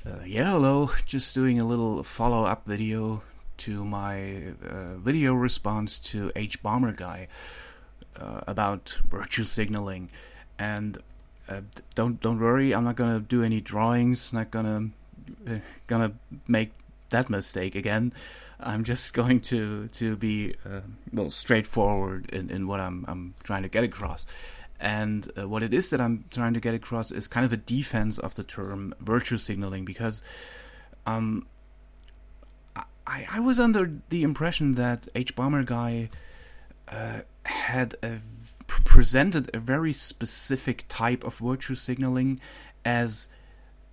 Yeah, hello. Just doing a little follow-up video to my video response to H Bomber Guy about virtue signaling, and don't worry, I'm not gonna do any drawings. Not gonna make that mistake again. I'm just going to be straightforward in what I'm trying to get across. And what it is that I'm trying to get across is kind of a defense of the term virtue signaling, because um, I was under the impression that H Bomber Guy had presented a very specific type of virtue signaling as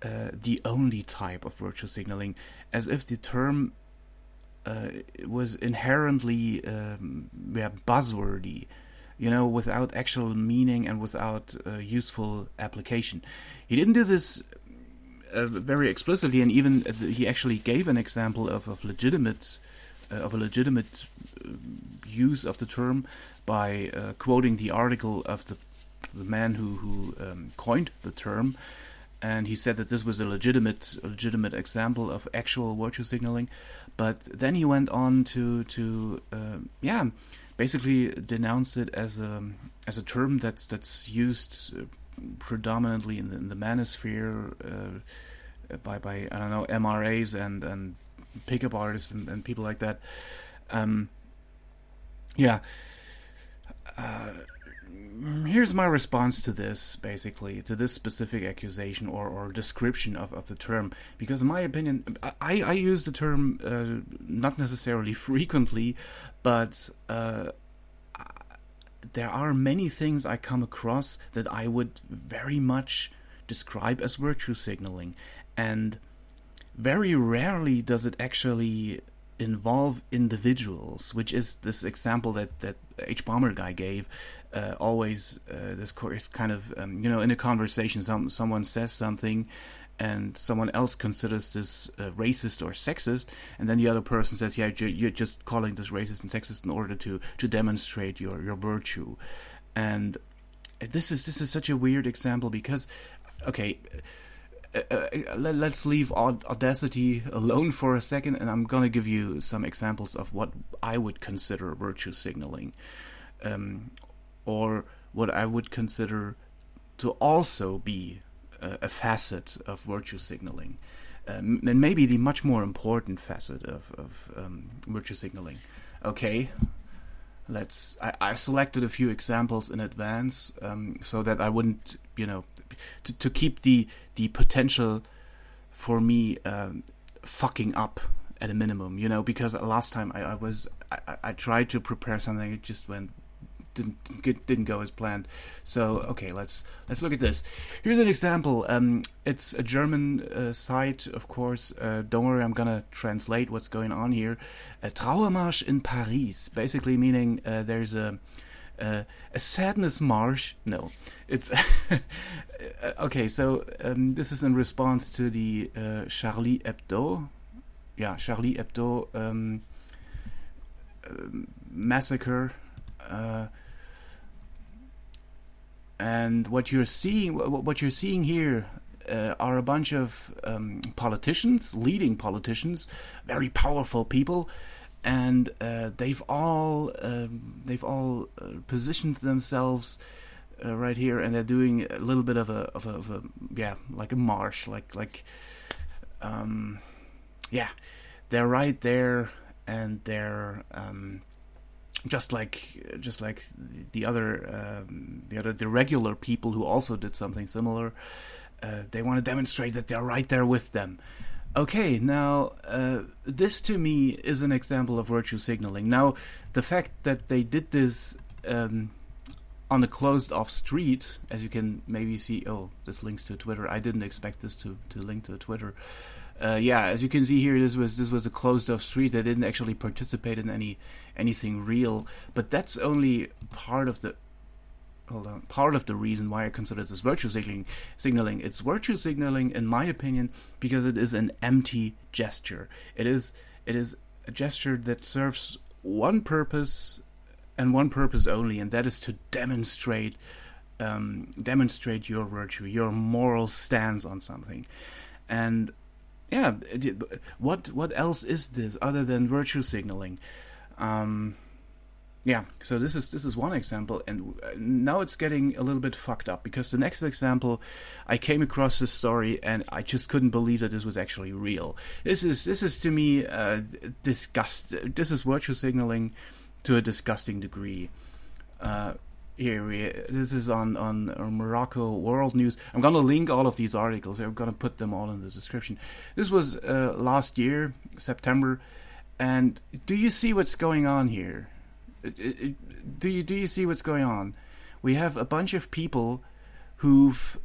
the only type of virtue signaling, as if the term was inherently buzzwordy, without actual meaning and without useful application. He didn't do this very explicitly, and even he actually gave an example of a legitimate use of the term by quoting the article of the man who coined the term, and he said that this was a legitimate example of actual virtue signaling. But then he went on to basically denounce it as a term that's used predominantly in the manosphere by I don't know, MRAs and pickup artists and people like that. Yeah. Here's my response to this, basically, to this specific accusation or description of the term. Because in my opinion, I use the term not necessarily frequently, but there are many things I come across that I would very much describe as virtue signaling. And very rarely does it actually involve individuals, which is this example that H. Bomber Guy gave. Always this kind of in a conversation, someone says something and someone else considers this racist or sexist, and then the other person says, yeah, you're just calling this racist and sexist in order to demonstrate your virtue. And this is such a weird example because, okay, let's leave audacity alone for a second, and I'm gonna give you some examples of what I would consider virtue signaling, or what I would consider to also be a facet of virtue signaling, and maybe the much more important facet of virtue signaling. Okay, I selected a few examples in advance, so that I wouldn't, to keep the potential for me fucking up at a minimum, because last time I tried to prepare something, it just didn't go as planned. So okay, let's look at this. Here's an example. It's a German site, of course. Don't worry, I'm gonna translate what's going on here. A Trauermarsch in Paris, basically meaning there's a sadness march. No, it's okay. So this is in response to the Charlie Hebdo massacre. And what you're seeing here are a bunch of politicians, leading politicians, very powerful people, and they've all positioned themselves right here, and they're doing a little bit of a like a march, they're right there, and they're just like the regular people who also did something similar. They want to demonstrate that they're right there with them. Okay, now this to me is an example of virtue signaling. Now, the fact that they did this on a closed-off street, as you can maybe see. Oh, this links to Twitter. I didn't expect this to link to Twitter. As you can see here, this was a closed-off street. They didn't actually participate in anything real, but that's only part of the reason why I consider this virtue signaling. It's virtue signaling, in my opinion, because it is an empty gesture. It is a gesture that serves one purpose and one purpose only, and that is to demonstrate your virtue, your moral stance on something. And yeah, what else is this other than virtue signaling? Yeah, so this is one example, and now it's getting a little bit fucked up, because the next example, I came across this story and I just couldn't believe that this was actually real. This is to me This is virtue signaling to a disgusting degree. This is on Morocco World News. I'm gonna link all of these articles. I'm gonna put them all in the description. This was last year, September, and do you see what's going on here? Do you see what's going on? We have a bunch of people who've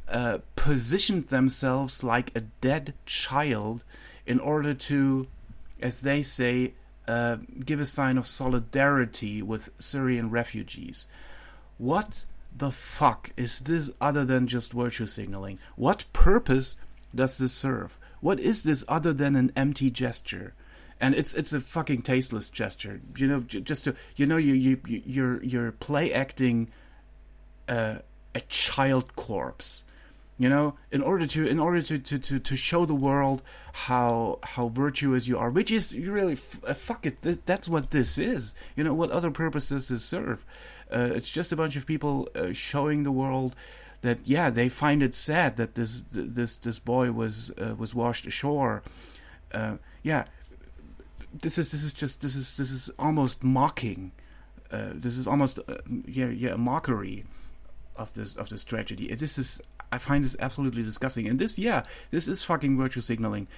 positioned themselves like a dead child in order to, as they say, give a sign of solidarity with Syrian refugees. What the fuck is this other than just virtue signaling? What purpose does this serve? What is this other than an empty gesture? And it's a fucking tasteless gesture, just to you're play acting a child corpse, in order to show the world how virtuous you are, which is really fuck it. That's what this is. What other purpose does this serve? It's just a bunch of people showing the world that they find it sad that this boy was washed ashore. This is almost mocking. This is almost a mockery of this tragedy. I find this absolutely disgusting. And this is fucking virtue signaling.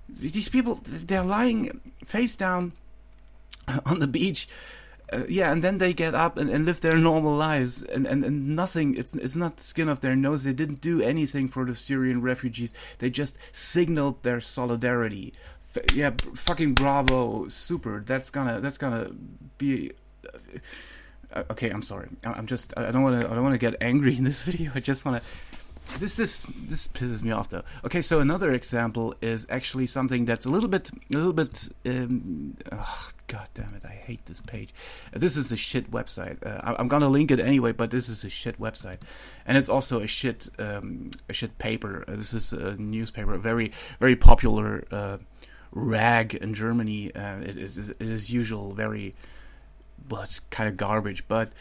These people, they're lying face down on the beach. And then they get up and live their normal lives, and nothing. It's not skin off their nose. They didn't do anything for the Syrian refugees. They just signaled their solidarity. Fucking bravo, super. That's gonna be. Okay, I'm sorry. I don't want to get angry in this video. I just want to. This pisses me off though. Okay, so another example is actually something that's a little bit. God damn it! I hate this page. This is a shit website. I'm gonna link it anyway, but this is a shit website, and it's also a shit paper. This is a newspaper, a very very popular rag in Germany. It is usual, very well. It's kind of garbage, but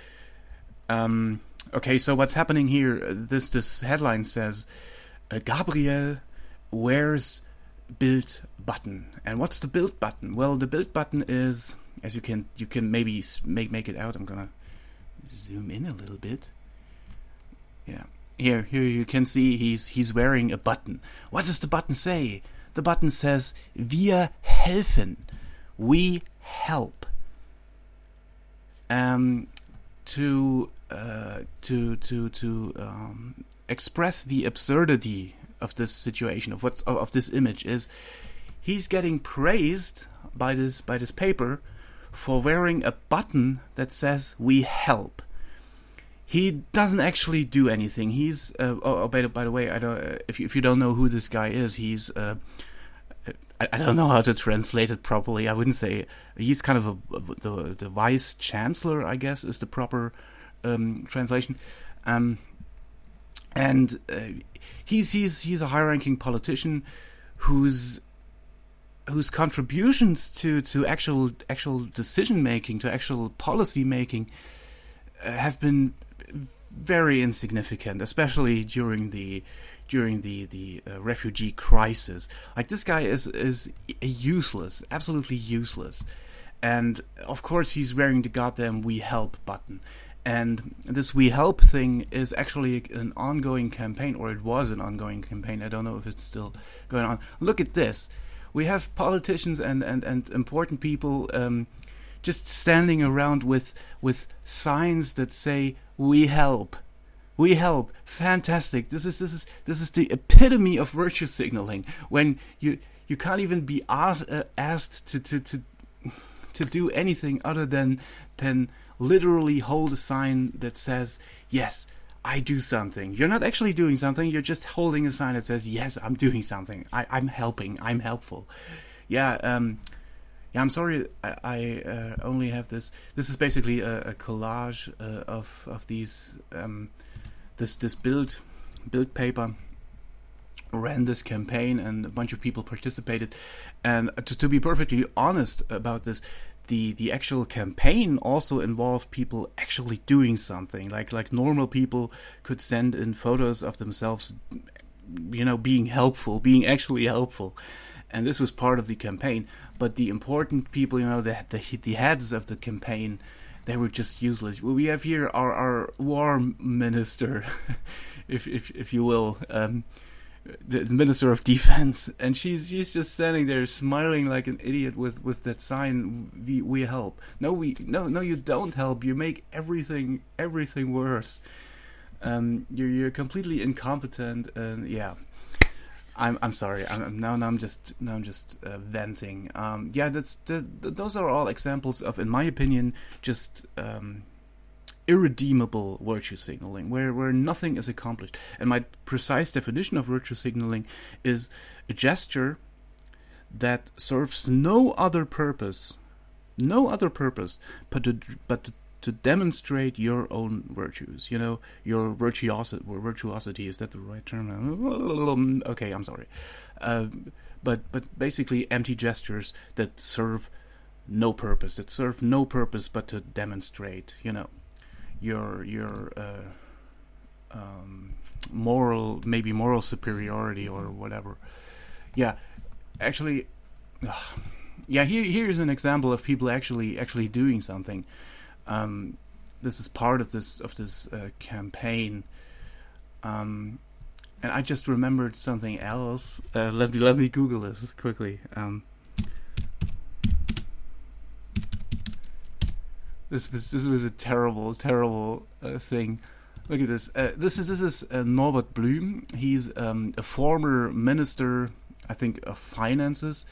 okay. So what's happening here? This headline says, Gabriel wears Bild button. And what's the Bild button? Well, the Bild button is, as you can maybe make it out. I'm gonna zoom in a little bit. Yeah, here you can see he's wearing a button. What does the button say? The button says, "Wir helfen," we help. To express the absurdity of this situation, of this image, is he's getting praised by this paper for wearing a button that says "we help." He doesn't actually do anything. He's by the way, I don't. If you don't know who this guy is, he's I don't know how to translate it properly. I wouldn't say he's kind of the vice chancellor, I guess, is the proper translation. And he's a high-ranking politician whose contributions to actual decision making, to actual policy making, have been very insignificant, especially during the refugee crisis. Like, this guy is useless, absolutely useless. And of course he's wearing the goddamn "we help" button. And this "we help" thing is actually an ongoing campaign, or it was an ongoing campaign. I don't know if it's still going on. Look at this. We have politicians and important people just standing around with signs that say "we help." We help. Fantastic. This is the epitome of virtue signaling, when you can't even be asked to do anything other than literally hold a sign that says, "Yes, I do something." You're not actually doing something. You're just holding a sign that says, "Yes, I'm doing something. I'm helping. I'm helpful." I'm sorry. I only have this. This is basically a collage of these. This Bild paper, ran this campaign, and a bunch of people participated. And to be perfectly honest about this, the actual campaign also involved people actually doing something. Like normal people could send in photos of themselves, being helpful, being actually helpful. And this was part of the campaign. But the important people, the heads of the campaign, they were just useless. We have here our war minister, if you will, the Minister of Defense, and she's just standing there smiling like an idiot with that sign, we help. No, you don't help. You make everything worse. You're completely incompetent, and yeah. I'm sorry. I'm just venting. Those are all examples of, in my opinion, just irredeemable virtue signaling, where nothing is accomplished. And my precise definition of virtue signaling is a gesture that serves no other purpose, but to demonstrate your own virtues. Your virtuosity. Is that the right term? Okay, I'm sorry. But basically empty gestures that serve no purpose. But to demonstrate, your moral superiority or whatever. Yeah, actually, here's an example of people actually doing something. This is part of this campaign, and I just remembered something else. Let me Google this quickly. This was a terrible thing. Look at this. This is Norbert Blüm. He's a former minister, I think, of finances.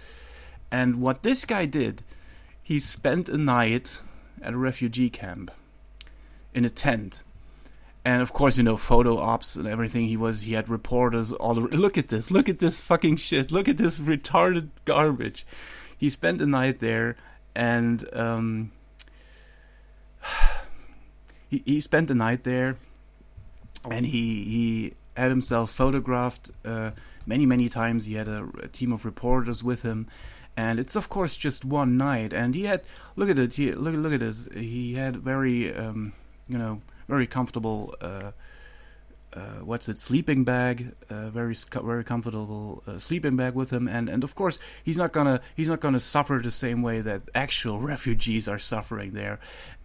And what this guy did, he spent a night at a refugee camp in a tent. And of course, photo ops and everything. He had reporters all over. Look at this fucking shit. Look at this retarded garbage. He spent a night there, and he spent the night there, and he had himself photographed many times. He had a team of reporters with him, and it's of course just one night. And he had look at this. He had very very comfortable sleeping bag, very comfortable sleeping bag with him, and of course he's not gonna suffer the same way that actual refugees are suffering there.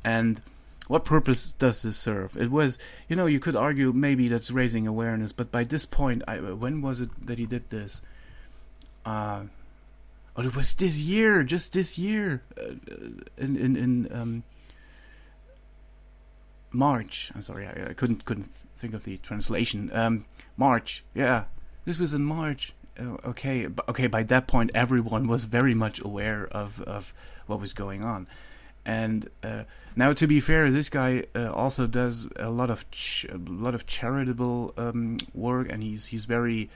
And what purpose does this serve? It was, you could argue maybe that's raising awareness, but by this point, when was it that he did this? It was this year, just this year, in March. I'm sorry, I couldn't think of the translation. March, yeah, this was in March. Okay, by that point, everyone was very much aware of what was going on. And now, to be fair, this guy also does a lot of charitable work, and he's very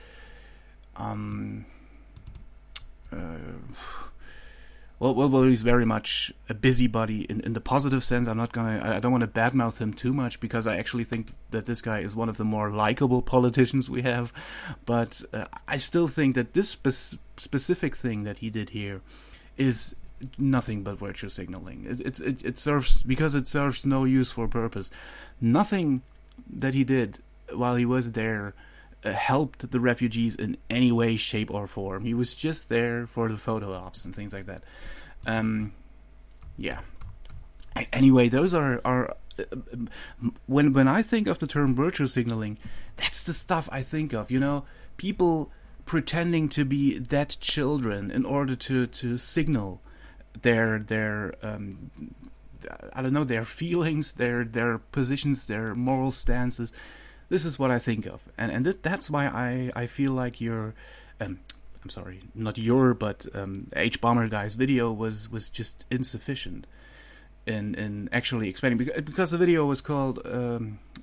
he's very much a busybody in the positive sense. I don't want to badmouth him too much, because I actually think that this guy is one of the more likable politicians we have. But I still think that this specific thing that he did here is nothing but virtue signaling. It serves no useful purpose. Nothing that he did while he was there helped the refugees in any way, shape, or form. He was just there for the photo ops and things like that. Yeah. Anyway, those are when I think of the term virtue signaling, that's the stuff I think of. People pretending to be dead children in order to signal their I don't know, their feelings, their positions, their moral stances. This is what I think of, and that's why I feel like I'm sorry, not but H Bomber Guy's video was just insufficient in actually explaining, because the video was called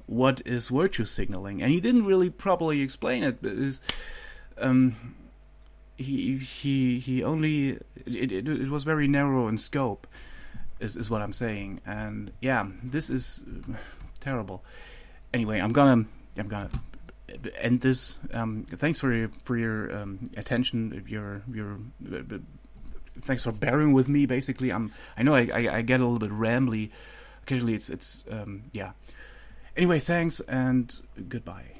"What is Virtue Signaling," and he didn't really properly explain it, because he only it was very narrow in scope, is what I'm saying. And yeah, this is terrible. Anyway, I'm gonna end this. Thanks for your attention. Your thanks for bearing with me. Basically, I know I get a little bit rambly. Occasionally, it's yeah. Anyway, thanks and goodbye.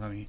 Let me